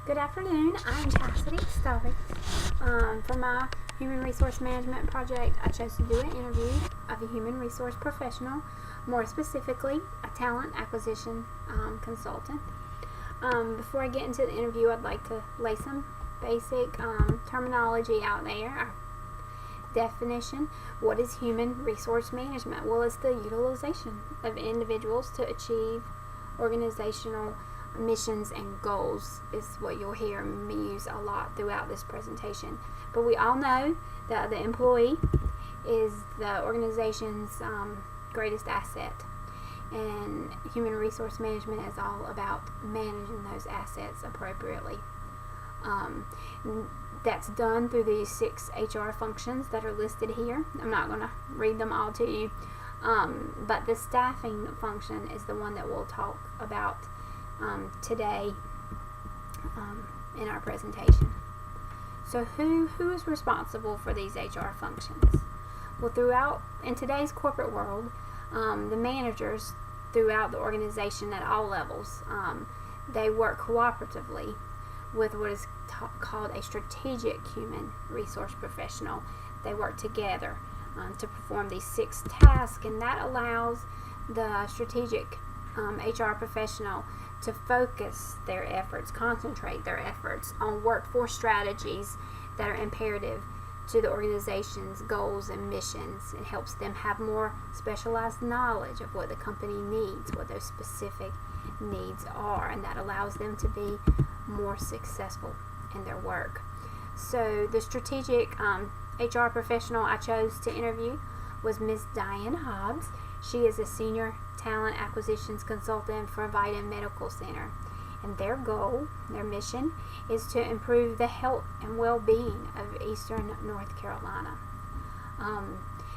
Good afternoon. I'm Chasity Stubbings. For my human resource management project, I chose to do an interview of a human resource professional, more specifically, a talent acquisition consultant. Before I get into the interview, I'd like to lay some basic terminology out there. Our definition: what is human resource management? Well, it's the utilization of individuals to achieve organizational missions and goals is what you'll hear me use a lot throughout this presentation. But we all know that the employee is the organization's greatest asset, and human resource management is all about managing those assets appropriately. That's done through these 6 HR functions that are listed here. I'm not going to read them all to you, but the staffing function is the one that we'll talk about today in our presentation. So who is responsible for these HR functions? Well, in today's corporate world, the managers throughout the organization at all levels, they work cooperatively with what is called a strategic human resource professional. They work together to perform these 6 tasks, and that allows the strategic HR professional to focus their efforts, concentrate their efforts on workforce strategies that are imperative to the organization's goals and missions. It helps them have more specialized knowledge of what the company needs, what those specific needs are, and that allows them to be more successful in their work. So the strategic HR professional I chose to interview was Ms. Diane Hobbs. She is a senior talent acquisitions consultant for Vida Medical Center, and their goal, their mission, is to improve the health and well-being of Eastern North Carolina.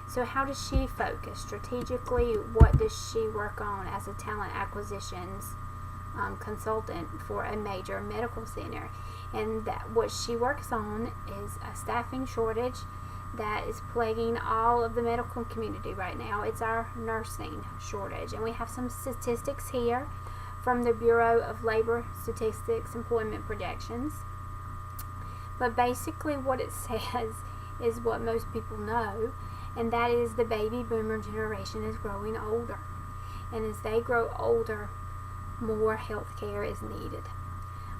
So how does she focus strategically? What does she work on as a talent acquisitions consultant for a major medical center? And what she works on is a staffing shortage that is plaguing all of the medical community right now. It's our nursing shortage, and we have some statistics here from the Bureau of Labor Statistics Employment Projections. But basically what it says is what most people know, and that is the baby boomer generation is growing older, and as they grow older, more health care is needed.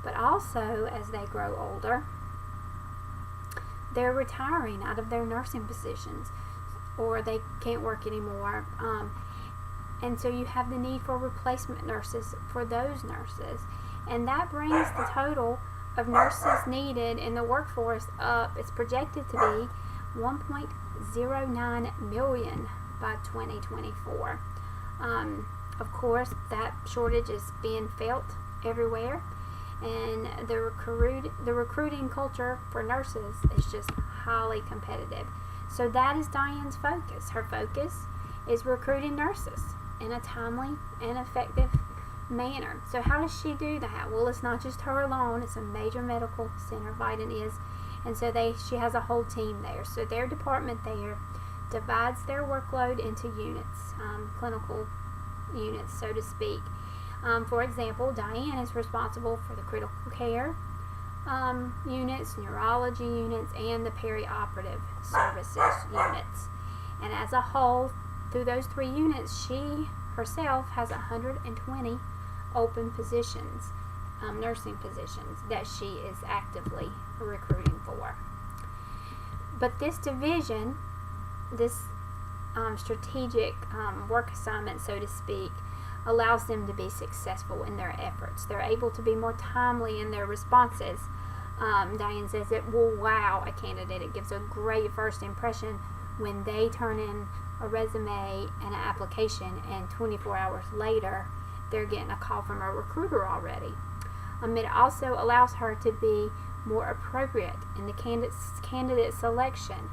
But also, as they grow older, they're retiring out of their nursing positions, or they can't work anymore, and so you have the need for replacement nurses for those nurses, and that brings the total of nurses needed in the workforce up. It's projected to be 1.09 million by 2024. Of course, that shortage is being felt everywhere, and the recruiting culture for nurses is just highly competitive. So that is Diane's focus. Her focus is recruiting nurses in a timely and effective manner. So how does she do that? Well, it's not just her alone. It's a major medical center, Vida is, and so she has a whole team there. So their department there divides their workload into units, clinical units, so to speak. For example, Diane is responsible for the critical care units, neurology units, and the perioperative services units. And as a whole, through those 3 units, she herself has 120 open positions, nursing positions, that she is actively recruiting for. But this division, this strategic work assignment, so to speak, allows them to be successful in their efforts. They're able to be more timely in their responses. Diane says it will wow a candidate. It gives a great first impression when they turn in a resume and an application, and 24 hours later they're getting a call from a recruiter already. It also allows her to be more appropriate in the candidate selection.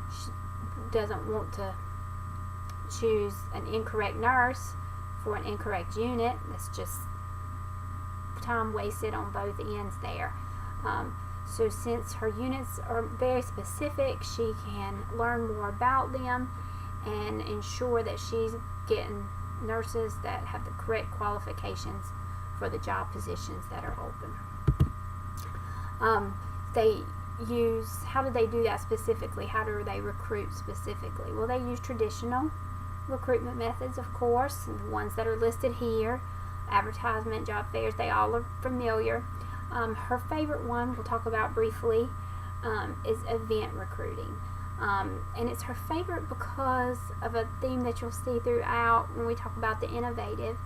She doesn't want to choose an incorrect nurse for an incorrect unit. That's just time wasted on both ends there. So since her units are very specific, she can learn more about them and ensure that she's getting nurses that have the correct qualifications for the job positions that are open. How do they do that specifically? How do they recruit specifically? Well, they use traditional recruitment methods, of course, the ones that are listed here, advertisement, job fairs, they all are familiar. Her favorite one, we'll talk about briefly, is event recruiting. And it's her favorite because of a theme that you'll see throughout when we talk about the innovative.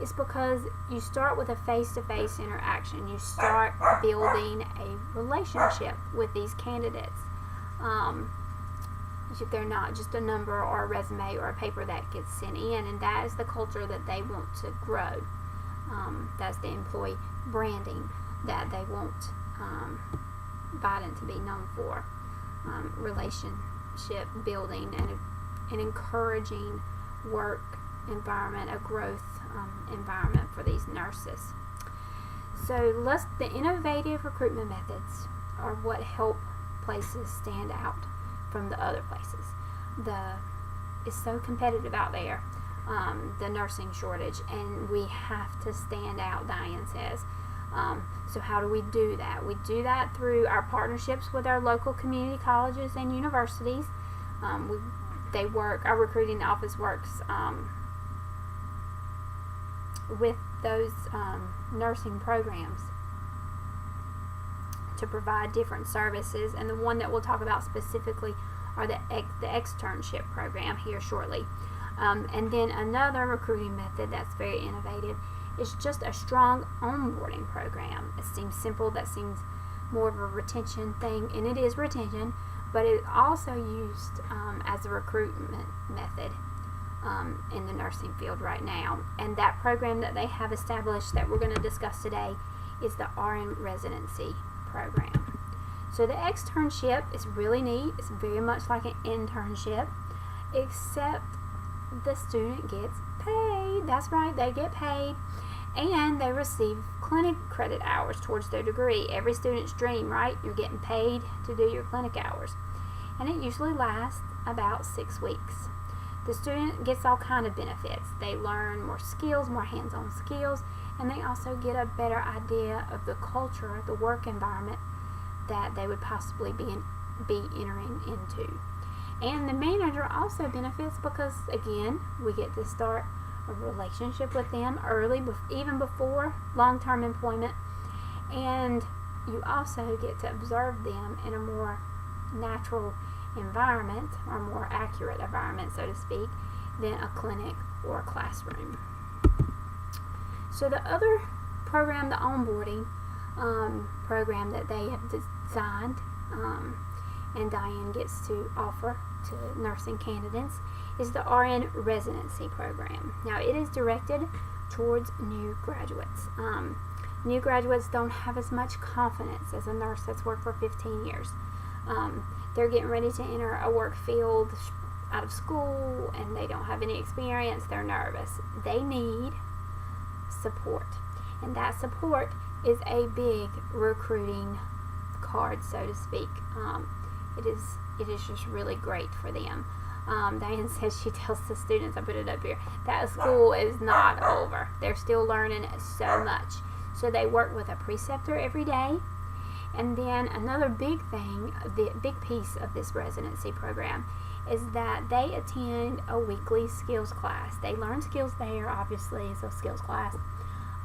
It's because you start with a face-to-face interaction. You start building a relationship with these candidates. They're not just a number or a resume or a paper that gets sent in, and that is the culture that they want to grow. That's the employee branding that they want Biden to be known for. Relationship building and an encouraging work environment, a growth environment for these nurses. So the innovative recruitment methods are what help places stand out from the other places. It's so competitive out there, the nursing shortage, and we have to stand out, Diane says. So how do we do that? We do that through our partnerships with our local community colleges and universities. Our recruiting office works with those nursing programs to provide different services, and the one that we'll talk about specifically are the externship program here shortly. And then another recruiting method that's very innovative is just a strong onboarding program. It seems simple, that seems more of a retention thing, and it is retention, but it's also used as a recruitment method in the nursing field right now. And that program that they have established that we're going to discuss today is the RN residency program. So the externship is really neat. It's very much like an internship, except the student gets paid. That's right, they get paid, and they receive clinic credit hours towards their degree. Every student's dream, right? You're getting paid to do your clinic hours, and it usually lasts about 6 weeks. The student gets all kind of benefits. They learn more skills, more hands-on skills, and they also get a better idea of the culture, the work environment that they would possibly be entering into. And the manager also benefits because, again, we get to start a relationship with them early, even before long-term employment, and you also get to observe them in a more natural environment, or more accurate environment, so to speak, than a clinic or a classroom. So the other program, the onboarding program that they have designed, and Diane gets to offer to nursing candidates, is the RN residency program. Now, it is directed towards new graduates. New graduates don't have as much confidence as a nurse that's worked for 15 years. They're getting ready to enter a work field out of school, and they don't have any experience. They're nervous. They need support, and that support is a big recruiting card, so to speak. It is just really great for them. Diane says, she tells the students, I put it up here, that school is not over. They're still learning so much. So they work with a preceptor every day. And then another big thing, the big piece of this residency program, is that they attend a weekly skills class. They learn skills there, obviously, it's a skills class.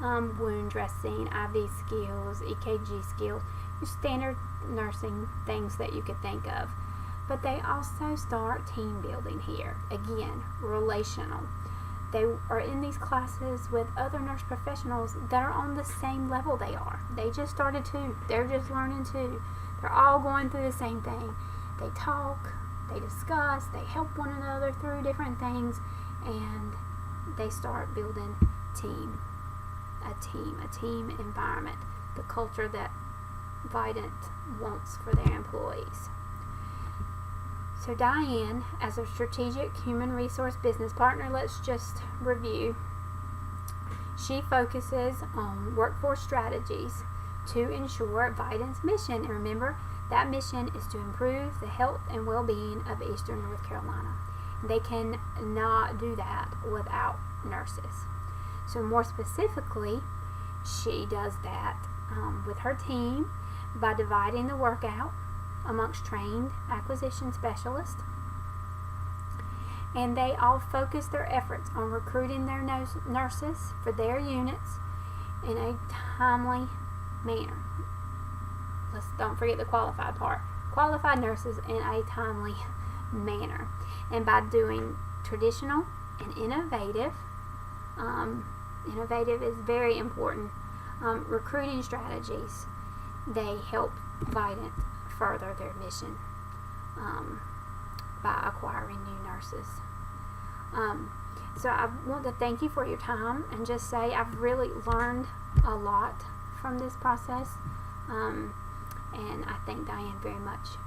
Wound dressing, IV skills, EKG skills, standard nursing things that you could think of. But they also start team building here. Again, relational. They are in these classes with other nurse professionals that are on the same level they are. They just started too. They're just learning too. They're all going through the same thing. They talk, they discuss, they help one another through different things, and they start building a team environment, the culture that Vidant wants for their employees. So Diane, as a strategic human resource business partner, let's just review. She focuses on workforce strategies to ensure Vidant's mission. And remember, that mission is to improve the health and well-being of Eastern North Carolina. They cannot do that without nurses. So more specifically, she does that with her team by dividing the work out amongst trained acquisition specialists. And they all focus their efforts on recruiting their nurses for their units in a timely manner. Don't forget the qualified part. Qualified nurses in a timely manner. And by doing traditional and innovative, innovative is very important, recruiting strategies, they help Vidant further their mission by acquiring new nurses. So I want to thank you for your time and just say I've really learned a lot from this process, and I thank Diane very much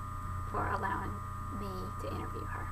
for allowing me to interview her.